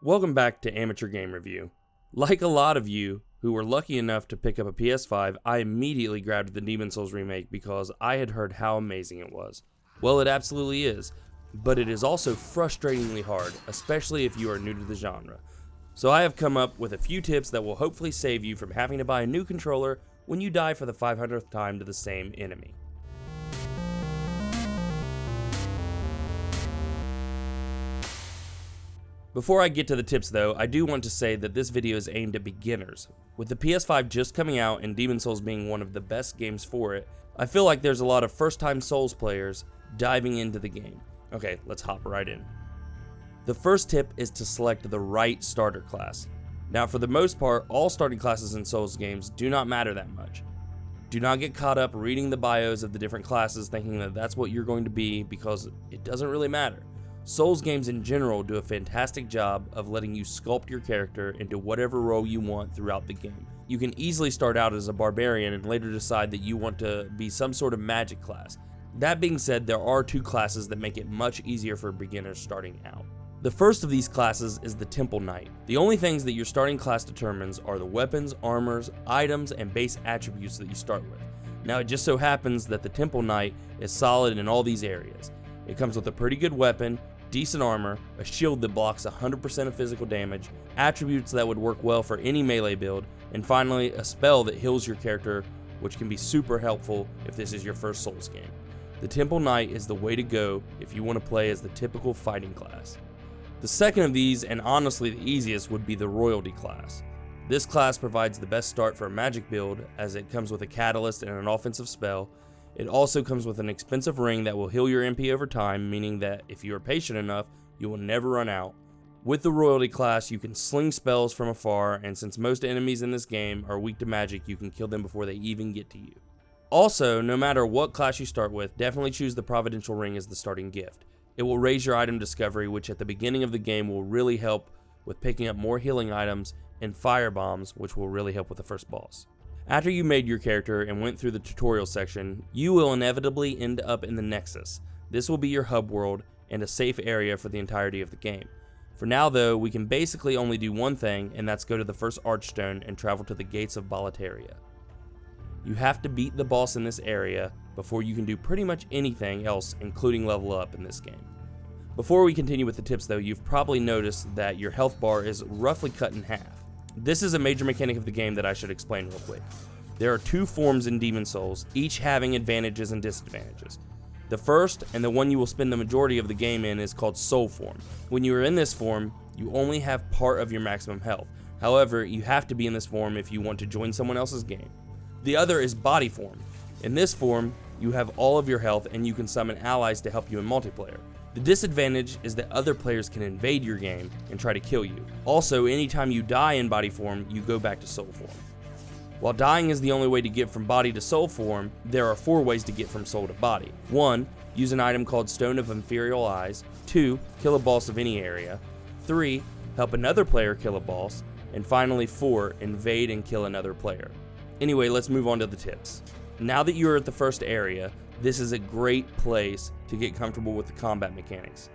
Welcome back to Amateur Game Review. Like a lot of you who were lucky enough to pick up a PS5, I immediately grabbed the Demon's Souls remake because I had heard how amazing it was. Well, it absolutely is, but it is also frustratingly hard, especially if you are new to the genre. So I have come up with a few tips that will hopefully save you from having to buy a new controller when you die for the 500th time to the same enemy. Before I get to the tips though, I do want to say that this video is aimed at beginners. With the PS5 just coming out and Demon's Souls being one of the best games for it, I feel like there's a lot of first-time Souls players diving into the game. Okay, let's hop right in. The first tip is to select the right starter class. Now for the most part, all starting classes in Souls games do not matter that much. Do not get caught up reading the bios of the different classes thinking that that's what you're going to be, because it doesn't really matter. Souls games in general do a fantastic job of letting you sculpt your character into whatever role you want throughout the game. You can easily start out as a barbarian and later decide that you want to be some sort of magic class. That being said, there are two classes that make it much easier for beginners starting out. The first of these classes is the Temple Knight. The only things that your starting class determines are the weapons, armors, items, and base attributes that you start with. Now it just so happens that the Temple Knight is solid in all these areas. It comes with a pretty good weapon, decent armor, a shield that blocks 100% of physical damage, attributes that would work well for any melee build, and finally a spell that heals your character, which can be super helpful if this is your first Souls game. The Temple Knight is the way to go if you want to play as the typical fighting class. The second of these, and honestly the easiest, would be the Royalty class. This class provides the best start for a magic build, as it comes with a catalyst and an offensive spell. It also comes with an expensive ring that will heal your MP over time, meaning that if you are patient enough, you will never run out. With the Royalty class, you can sling spells from afar, and since most enemies in this game are weak to magic, you can kill them before they even get to you. Also, no matter what class you start with, definitely choose the Providential Ring as the starting gift. It will raise your item discovery, which at the beginning of the game will really help with picking up more healing items, and fire bombs, which will really help with the first boss. After you made your character and went through the tutorial section, you will inevitably end up in the Nexus. This will be your hub world and a safe area for the entirety of the game. For now though, we can basically only do one thing, and that's go to the first Archstone and travel to the gates of Balateria. You have to beat the boss in this area before you can do pretty much anything else, including level up in this game. Before we continue with the tips though, you've probably noticed that your health bar is roughly cut in half. This is a major mechanic of the game that I should explain real quick. There are two forms in Demon's Souls, each having advantages and disadvantages. The first, and the one you will spend the majority of the game in, is called Soul Form. When you are in this form, you only have part of your maximum health. However, you have to be in this form if you want to join someone else's game. The other is Body Form. In this form, you have all of your health and you can summon allies to help you in multiplayer. The disadvantage is that other players can invade your game and try to kill you. Also, anytime you die in body form, you go back to soul form. While dying is the only way to get from body to soul form, there are 4 ways to get from soul to body. 1. Use an item called Stone of Inferior Eyes. 2. Kill a boss of any area. 3. Help another player kill a boss. And finally 4. Invade and kill another player. Anyway, let's move on to the tips. Now that you are at the first area, this is a great place to get comfortable with the combat mechanics.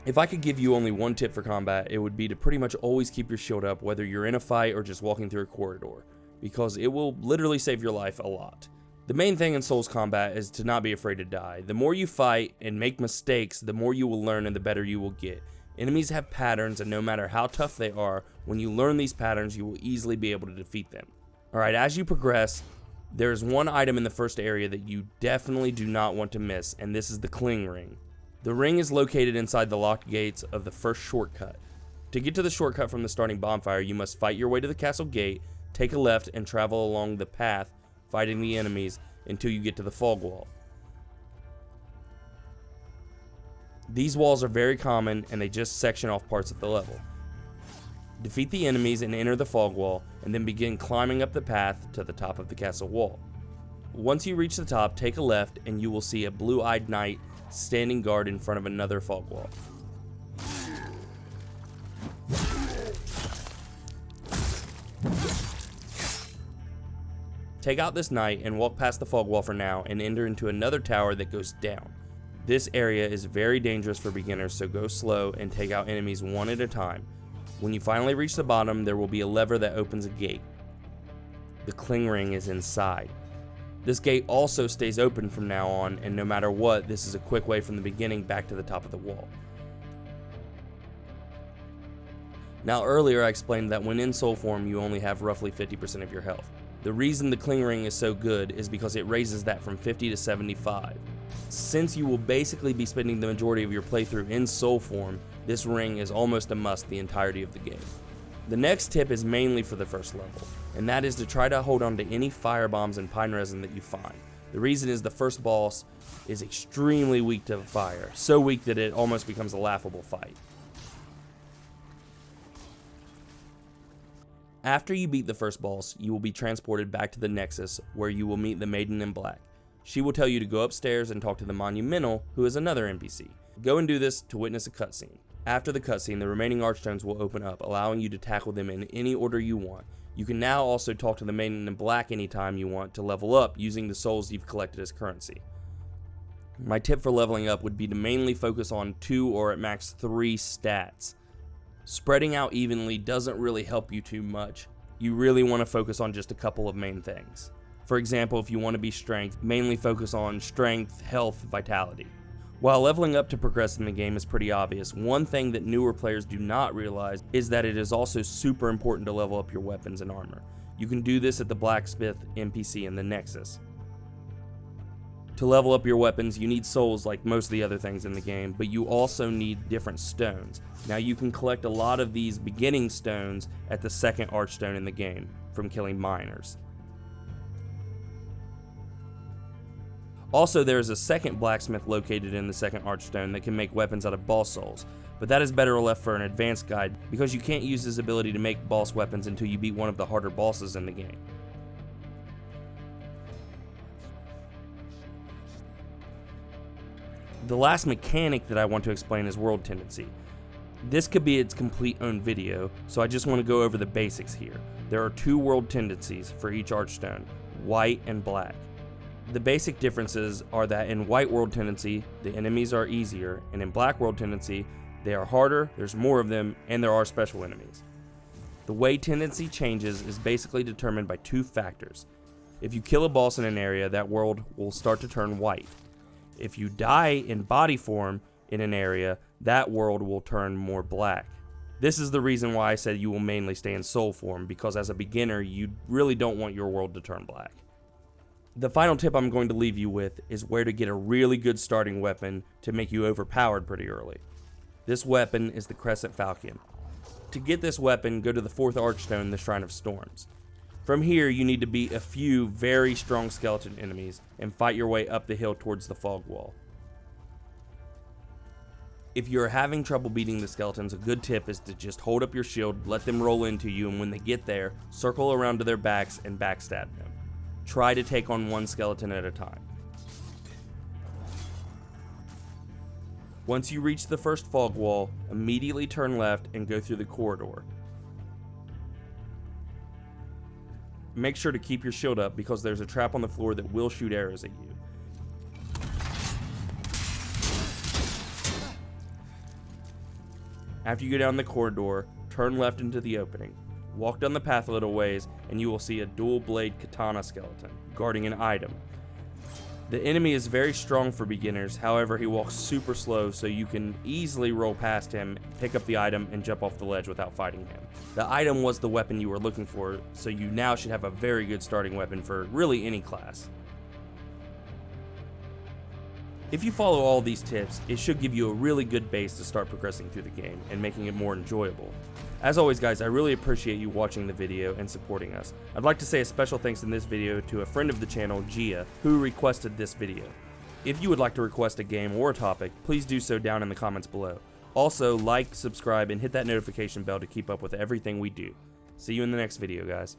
If I could give you only one tip for combat, it would be to pretty much always keep your shield up, whether you're in a fight or just walking through a corridor, because it will literally save your life a lot. The main thing in Souls combat is to not be afraid to die. The more you fight and make mistakes, the more you will learn and the better you will get. Enemies have patterns, and no matter how tough they are, when you learn these patterns, you will easily be able to defeat them. Alright, as you progress, there is one item in the first area that you definitely do not want to miss, and this is the Cling Ring. The ring is located inside the locked gates of the first shortcut. To get to the shortcut from the starting bonfire, you must fight your way to the castle gate, take a left, and travel along the path, fighting the enemies until you get to the fog wall. These walls are very common, and they just section off parts of the level. Defeat the enemies and enter the fog wall, and then begin climbing up the path to the top of the castle wall. Once you reach the top, take a left and you will see a blue-eyed knight standing guard in front of another fog wall. Take out this knight and walk past the fog wall for now and enter into another tower that goes down. This area is very dangerous for beginners, so go slow and take out enemies one at a time. When you finally reach the bottom, there will be a lever that opens a gate. The cling ring is inside. This gate also stays open from now on, and no matter what, this is a quick way from the beginning back to the top of the wall. Now earlier I explained that when in soul form you only have roughly 50% of your health. The reason the cling ring is so good is because it raises that from 50 to 75. Since you will basically be spending the majority of your playthrough in soul form, this ring is almost a must the entirety of the game. The next tip is mainly for the first level, and that is to try to hold on to any fire bombs and pine resin that you find. The reason is the first boss is extremely weak to fire, so weak that it almost becomes a laughable fight. After you beat the first boss, you will be transported back to the Nexus, where you will meet the Maiden in Black. She will tell you to go upstairs and talk to the Monumental, who is another NPC. Go and do this to witness a cutscene. After the cutscene, the remaining Archstones will open up, allowing you to tackle them in any order you want. You can now also talk to the Maiden in Black anytime you want to level up using the souls you've collected as currency. My tip for leveling up would be to mainly focus on 2 or at max 3 stats. Spreading out evenly doesn't really help you too much. You really want to focus on just a couple of main things. For example, if you want to be strength, mainly focus on strength, health, vitality. While leveling up to progress in the game is pretty obvious, one thing that newer players do not realize is that it is also super important to level up your weapons and armor. You can do this at the blacksmith NPC in the Nexus. To level up your weapons, you need souls like most of the other things in the game, but you also need different stones. Now you can collect a lot of these beginning stones at the second Archstone in the game, from killing miners. Also, there is a second blacksmith located in the second Archstone that can make weapons out of boss souls, but that is better left for an advanced guide because you can't use his ability to make boss weapons until you beat one of the harder bosses in the game. The last mechanic that I want to explain is world tendency. This could be its complete own video, so I just want to go over the basics here. There are 2 world tendencies for each Archstone, white and black. The basic differences are that in white world tendency, the enemies are easier, and in black world tendency, they are harder, there's more of them, and there are special enemies. The way tendency changes is basically determined by 2 factors. If you kill a boss in an area, that world will start to turn white. If you die in body form in an area, that world will turn more black. This is the reason why I said you will mainly stay in soul form, because as a beginner, you really don't want your world to turn black. The final tip I'm going to leave you with is where to get a really good starting weapon to make you overpowered pretty early. This weapon is the Crescent Falcon. To get this weapon, go to the 4th Archstone, the Shrine of Storms. From here, you need to beat a few very strong skeleton enemies and fight your way up the hill towards the fog wall. If you're having trouble beating the skeletons, a good tip is to just hold up your shield, let them roll into you, and when they get there, circle around to their backs and backstab them. Try to take on 1 skeleton at a time. Once you reach the first fog wall, immediately turn left and go through the corridor. Make sure to keep your shield up because there's a trap on the floor that will shoot arrows at you. After you go down the corridor, turn left into the opening. Walk down the path a little ways and you will see a dual blade katana skeleton guarding an item. The enemy is very strong for beginners, however he walks super slow so you can easily roll past him, pick up the item, and jump off the ledge without fighting him. The item was the weapon you were looking for, so you now should have a very good starting weapon for really any class. If you follow all these tips, it should give you a really good base to start progressing through the game and making it more enjoyable. As always guys, I really appreciate you watching the video and supporting us. I'd like to say a special thanks in this video to a friend of the channel, Gia, who requested this video. If you would like to request a game or a topic, please do so down in the comments below. Also, like, subscribe, and hit that notification bell to keep up with everything we do. See you in the next video, guys.